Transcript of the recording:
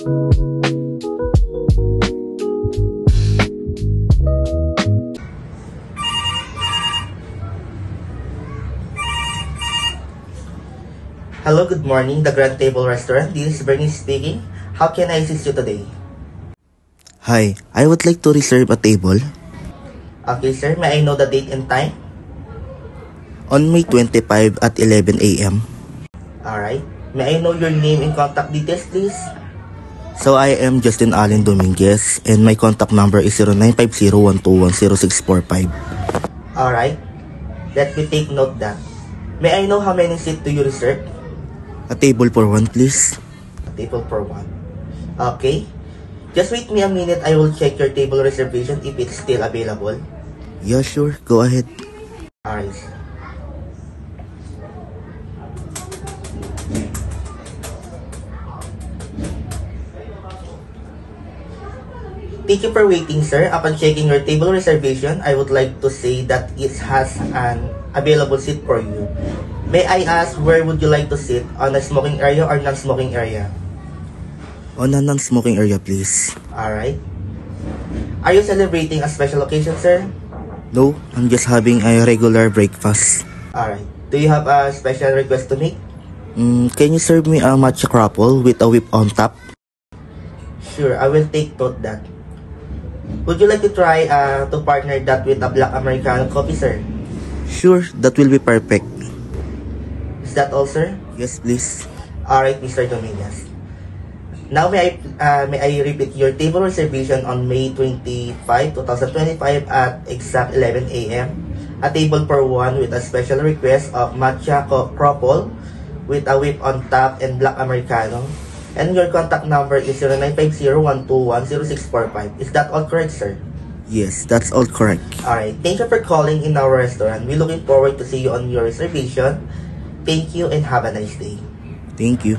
Hello, good morning, the Grand Table Restaurant. This is Bernice speaking. How can I assist you today? Hi, I would like to reserve a table. Okay, sir. May I know the date and time? On May 25 at 11 a.m. Alright. May I know your name and contact details, please? So I am Justin Allen Dominguez and my contact number is 0950-121-0645. Alright. Let me take note that. May I know how many seats do you reserve? A table for one, please. A table for one. Okay. Just wait me a minute. I will check your table reservation if it's still available. Yeah, sure. Go ahead. Alright, sir. Thank you for waiting, sir. Upon checking your table reservation, I would like to say that it has an available seat for you. May I ask, where would you like to sit? On a smoking area or non-smoking area? On a non-smoking area, please. Alright. Are you celebrating a special occasion, sir? No, I'm just having a regular breakfast. Alright. Do you have a special request to make? Can you serve me a matcha crapple with a whip on top? Sure, I will take note that. Would you like to try to partner that with a black Americano coffee, sir? Sure, that will be perfect. Is that all, sir? Yes, please. Alright, Mr. Dominguez. Now, may I repeat your table reservation on May 25, 2025 at exact 11 a.m. A table for one with a special request of matcha crapple with a whip on top and black Americano. And your contact number is 0950-121-0645. Is that all correct, sir? Yes, that's all correct. Alright, thank you for calling in our restaurant. We're looking forward to see you on your reservation. Thank you and have a nice day. Thank you.